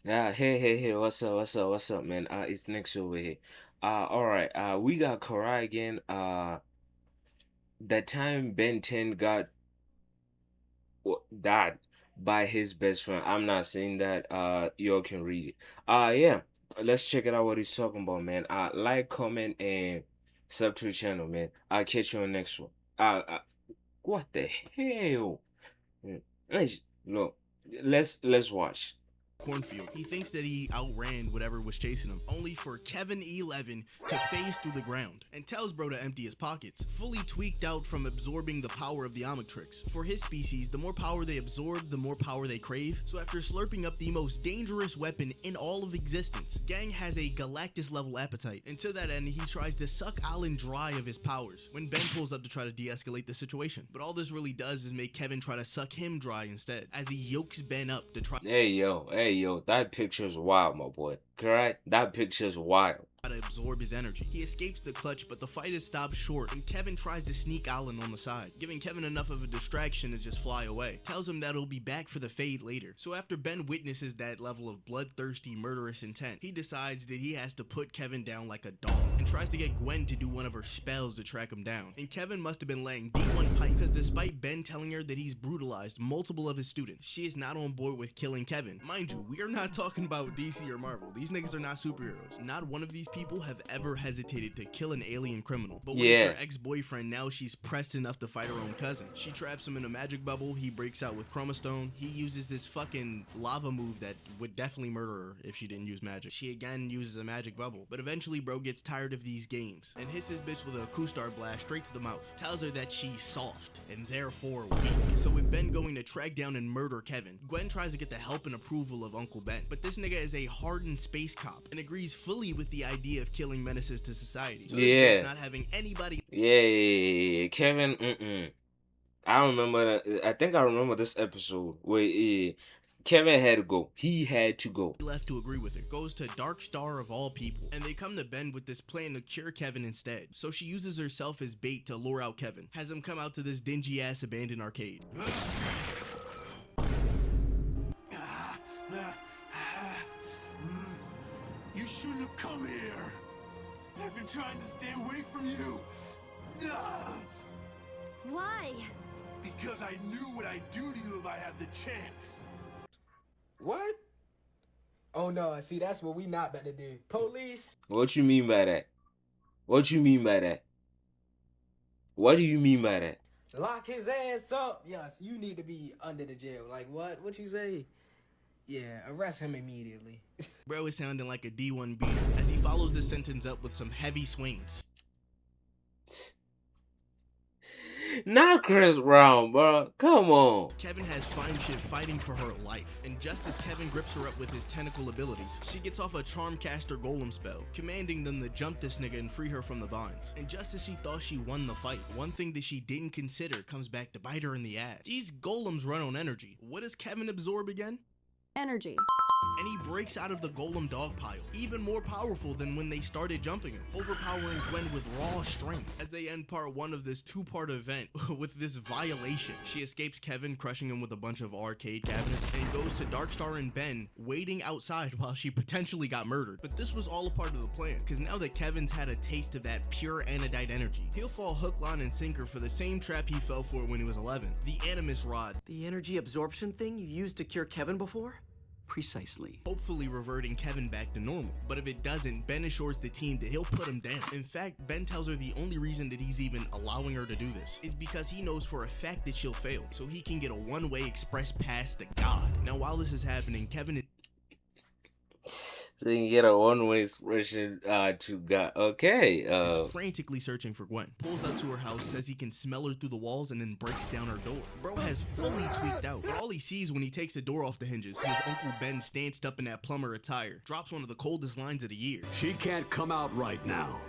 Hey, what's up, man? It's Next over here. All right. We got Karai again. That time Ben 10 got died by his best friend. I'm not saying that. Y'all can read it. Yeah. Let's check it out. What he's talking about, man. Like, comment, and sub to the channel, man. I'll catch you on the next one. What the hell? Yeah. Look. Let's watch. Cornfield. He thinks that he outran whatever was chasing him, only for Kevin 11 to phase through the ground and tells bro to empty his pockets, fully tweaked out from absorbing the power of the Omnitrix. For his species, the more power they absorb, the more power they crave. So after slurping up the most dangerous weapon in all of existence, Gang has a Galactus level appetite, and to that end, he tries to suck Alan dry of his powers when Ben pulls up to try to de-escalate the situation. But all this really does is make Kevin try to suck him dry instead, as he yokes Ben up to try Hey yo, that picture's wild, my boy. Correct? That picture's wild. to absorb his energy. He escapes the clutch, but the fight is stopped short, and Kevin tries to sneak Alan on the side, giving Kevin enough of a distraction to just fly away. Tells him that he'll be back for the fade later. So after Ben witnesses that level of bloodthirsty, murderous intent, he decides that he has to put Kevin down like a dog, and tries to get Gwen to do one of her spells to track him down. And Kevin must have been laying D1 pipe, because despite Ben telling her that he's brutalized multiple of his students, she is not on board with killing Kevin. Mind you, we are not talking about DC or Marvel. These niggas are not superheroes. Not one of these people have ever hesitated to kill an alien criminal. But when Yeah. it's her ex-boyfriend, now she's pressed enough to fight her own cousin. She traps him in a magic bubble, he breaks out with chromastone, he uses this fucking lava move that would definitely murder her if she didn't use magic. She again uses a magic bubble, but eventually bro gets tired of these games and hits his bitch with a Kustar blast straight to the mouth. Tells her that she's soft and therefore weak. So with Ben going to track down and murder Kevin, Gwen tries to get the help and approval of Uncle Ben, but this nigga is a hardened space cop and agrees fully with the idea of killing menaces to society. So this Yeah. bitch not having anybody Yeah, Kevin. I remember. I think I remember this episode where Kevin had to go. He had to go. left to agree with her, goes to Dark Star of all people, and they come to Ben with this plan to cure Kevin instead. So she uses herself as bait to lure out Kevin, has him come out to this dingy ass abandoned arcade. You shouldn't have come here. I've been trying to stay away from you. Why? Because I knew what I'd do to you if I had the chance. What? Oh no, see that's what we not about to do. Police. What you mean by that? What you mean by that? What do you mean by that? Lock his ass up. Yes, you need to be under the jail. Like what? What you say? Yeah, arrest him immediately. Bro is sounding like a D1 beater as he follows this sentence up with some heavy swings. Not Chris Brown, bro. Come on. Kevin has fine shit fighting for her life, and just as Kevin grips her up with his tentacle abilities, she gets off a Charmcaster Golem spell, commanding them to jump this nigga and free her from the vines. And just as she thought she won the fight, one thing that she didn't consider comes back to bite her in the ass. These golems run on energy. What does Kevin absorb again? Energy. And he breaks out of the golem dog pile, even more powerful than when they started jumping him, overpowering Gwen with raw strength. As they end part one of this two-part event with this violation, she escapes Kevin, crushing him with a bunch of arcade cabinets, and goes to Darkstar and Ben waiting outside while she potentially got murdered. But this was all a part of the plan, because now that Kevin's had a taste of that pure anodite energy, he'll fall hook, line, and sinker for the same trap he fell for when he was 11, the Animus Rod. The energy absorption thing you used to cure Kevin before? Precisely. Hopefully reverting Kevin back to normal. But if it doesn't, Ben assures the team that he'll put him down. In fact, Ben tells her the only reason that he's even allowing her to do this is because he knows for a fact that she'll fail, so he can get a one-way express pass to God. Now while this is happening, Kevin is So you can get a one-way expression to God. Okay. frantically searching for Gwen. Pulls up to her house, says he can smell her through the walls, and then breaks down her door. Bro has fully tweaked out, but all he sees when he takes the door off the hinges is his Uncle Ben stanced up in that plumber attire. Drops one of the coldest lines of the year. She can't come out right now.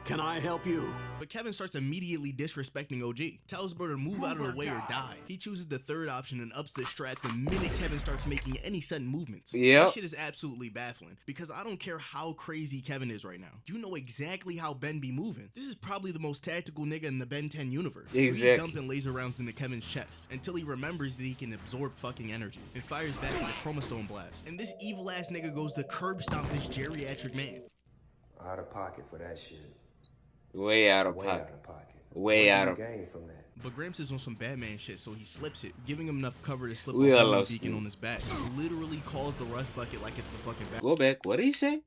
Can I help you? But Kevin starts immediately disrespecting OG. Tells bro to move out of the way or die. He chooses the third option and ups the strat the minute Kevin starts making any sudden movements. Yep. That shit is absolutely baffling because I don't care how crazy Kevin is right now. You know exactly how Ben be moving. This is probably the most tactical nigga in the Ben 10 universe. So he's Exactly. dumping laser rounds into Kevin's chest until he remembers that he can absorb fucking energy and fires back with a chromostone blast. And this evil ass nigga goes to curb stomp this geriatric man. Out of pocket for that shit. Way out of Way out pocket. of pocket. Way out What do of. you gain from that? But Gramps is on some Batman shit, so he slips it, giving him enough cover to slip We a all homing love beacon Steve. on his back. Literally calls the rust bucket like it's the fucking bat. Go back. What did he say?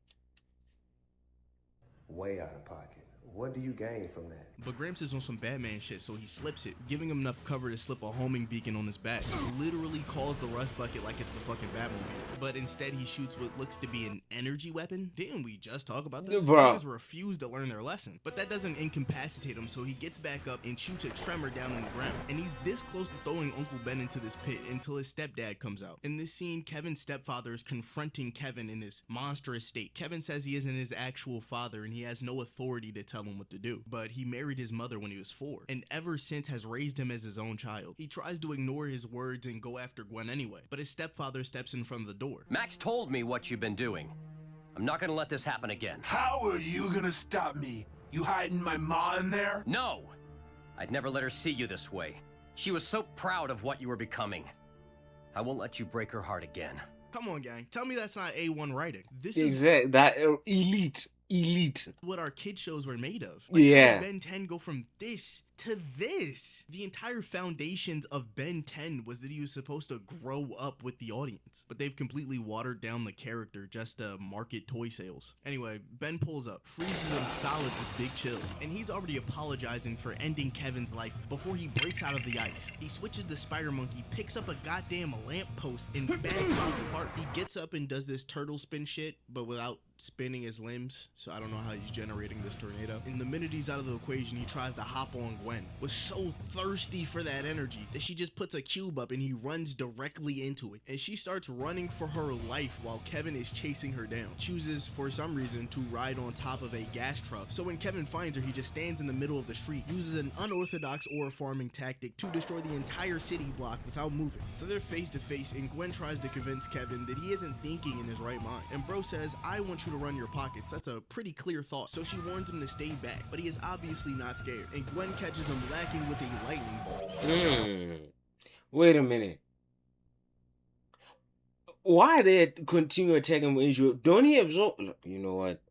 Way out of pocket. What do you gain from that? But Gramps is on some Batman shit, so he slips it, giving him enough cover to slip a homing beacon on his back. Literally calls the rust bucket like it's the fucking Batmobile. But instead he shoots what looks to be an energy weapon. Didn't we just talk about this? Bro. Niggas refuse to learn their lesson. But that doesn't incapacitate him, so he gets back up and shoots a tremor down on the ground. And he's this close to throwing Uncle Ben into this pit until his stepdad comes out. In this scene, Kevin's stepfather is confronting Kevin in his monstrous state. Kevin says he isn't his actual father and he has no authority to tell him what to do. But he married his mother when he was 4, and ever since has raised him as his own child. He tries to ignore his words and go after Gwen anyway, but his stepfather steps in front of the door. Max told me what you've been doing. I'm not gonna let this happen again. How are you gonna stop me? You hiding my ma in there? No! I'd never let her see you this way. She was so proud of what you were becoming. I won't let you break her heart again. Come on, gang. Tell me that's not A1 writing. This is Exact. That elite. what our kid shows were made of. Yeah. How did Ben 10 go from this to this? The entire foundations of Ben 10 was that he was supposed to grow up with the audience, but they've completely watered down the character just to market toy sales. Anyway, Ben pulls up, freezes him solid with big chill, and he's already apologizing for ending Kevin's life before he breaks out of the ice. He switches to Spider Monkey, picks up a goddamn lamppost, and bats him apart. He gets up and does this turtle spin shit, but without spinning his limbs, so I don't know how he's generating this tornado. And the minute he's out of the equation, he tries to hop on Gwen. Was so thirsty for that energy that she just puts a cube up and he runs directly into it. And she starts running for her life while Kevin is chasing her down. Chooses, for some reason, to ride on top of a gas truck. So when Kevin finds her, he just stands in the middle of the street, uses an unorthodox ore farming tactic to destroy the entire city block without moving. So they're face to face, and Gwen tries to convince Kevin that he isn't thinking in his right mind. And bro says, I want you to run your pockets. That's a pretty clear thought. So she warns him to stay back, but he is obviously not scared. And Gwen catches him lacking with a lightning bolt. Wait a minute. Why they continue attacking with energy? Don't he absorb? Look, you know what?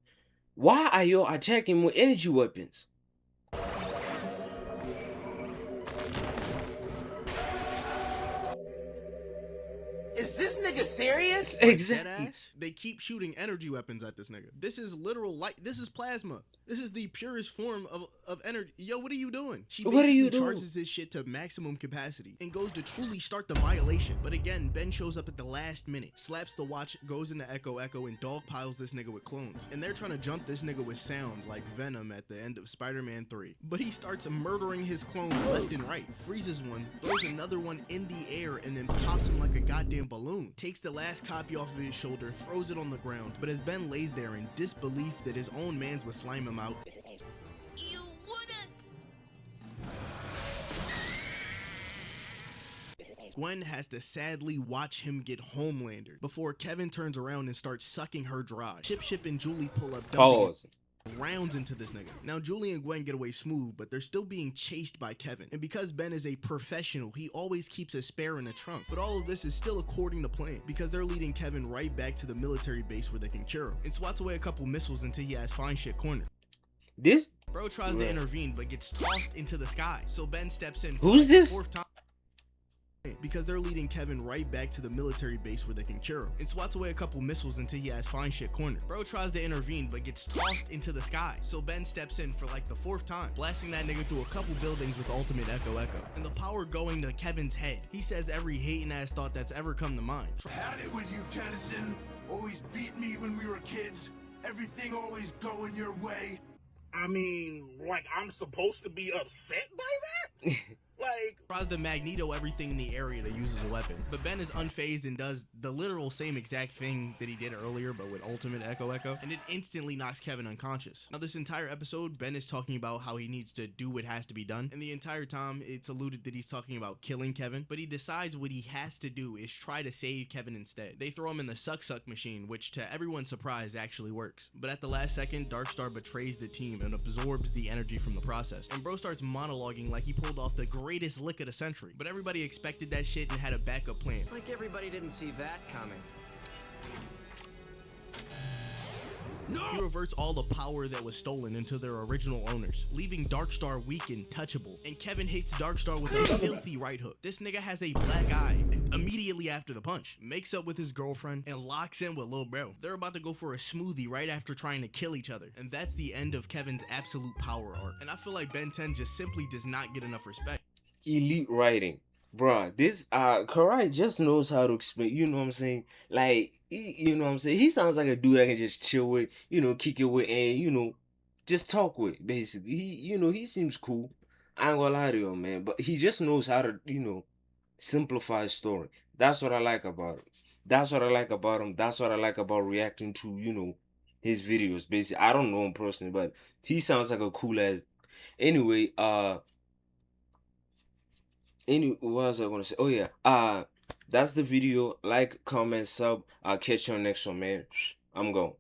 Why are you attacking with energy weapons? Is this nigga serious? Exactly. Deadass, they keep shooting energy weapons at this nigga. This is literal light. This is plasma. This is the purest form of energy. Yo, what are you doing? She What are you basically doing? charges this shit to maximum capacity and goes to truly start the violation. But again, Ben shows up at the last minute, slaps the watch, goes into Echo, and dogpiles this nigga with clones. And they're trying to jump this nigga with sound like Venom at the end of Spider-Man 3. But he starts murdering his clones left and right, freezes one, throws another one in the air, and then pops him like a goddamn balloon. Takes the last copy off of his shoulder, throws it on the ground. But as Ben lays there in disbelief that his own mans would slime him out, You wouldn't. Gwen has to sadly watch him get Homelandered before Kevin turns around and starts sucking her dry. Chip and Julie pull up, dumping Pause. rounds into this nigga. Now Julie and Gwen get away smooth, but they're still being chased by Kevin. And because Ben is a professional, he always keeps a spare in the trunk. But all of this is still according to plan, because they're leading Kevin right back to the military base where they can cure him, and swats away a couple missiles until he has fine shit cornered. This Bro tries to intervene, but gets tossed into the sky. So Ben steps in. Who's for the this? 4th time. Because they're leading Kevin right back to the military base where they can cure him, and swats away a couple missiles until he has fine shit cornered. Bro tries to intervene, but gets tossed into the sky. So Ben steps in for like the 4th time, blasting that nigga through a couple buildings with ultimate Echo, and the power going to Kevin's head. He says every hating ass thought that's ever come to mind. Had it with you, Tennyson. Always beat me when we were kids. Everything always going your way. I mean, like I'm supposed to be upset by that? Like, Tries to Magneto everything in the area to use as a weapon, but Ben is unfazed and does the literal same exact thing that he did earlier, but with ultimate Echo, and it instantly knocks Kevin unconscious. Now, this entire episode, Ben is talking about how he needs to do what has to be done, and the entire time it's alluded that he's talking about killing Kevin, but he decides what he has to do is try to save Kevin instead. They throw him in the suck machine, which to everyone's surprise actually works, but at the last second, Darkstar betrays the team and absorbs the energy from the process, and Bro starts monologuing like he pulled off the greatest lick of the century, but everybody expected that shit and had a backup plan. Like everybody didn't see that coming. He reverts all the power that was stolen into their original owners, leaving Darkstar weak and touchable, and Kevin hits Darkstar with a filthy right hook. This nigga has a black eye immediately after the punch, makes up with his girlfriend, and locks in with Lil Bro. They're about to go for a smoothie right after trying to kill each other, and that's the end of Kevin's absolute power arc, and I feel like Ben 10 just simply does not get enough respect. Elite writing. Bruh, this Karai just knows how to explain, you know what I'm saying? Like, you know what I'm saying? He sounds like a dude I can just chill with, you know, kick it with, and, you know, just talk with, basically. He seems cool. I ain't gonna lie to you, man. But he just knows how to, you know, simplify his story. That's what I like about him. That's what I like about him. That's what I like about reacting to, you know, his videos, basically. I don't know him personally, but he sounds like a cool ass. Anyway, what was I gonna say? Oh yeah, that's the video. Like, comment, sub. I'll catch you on next one, man. I'm going.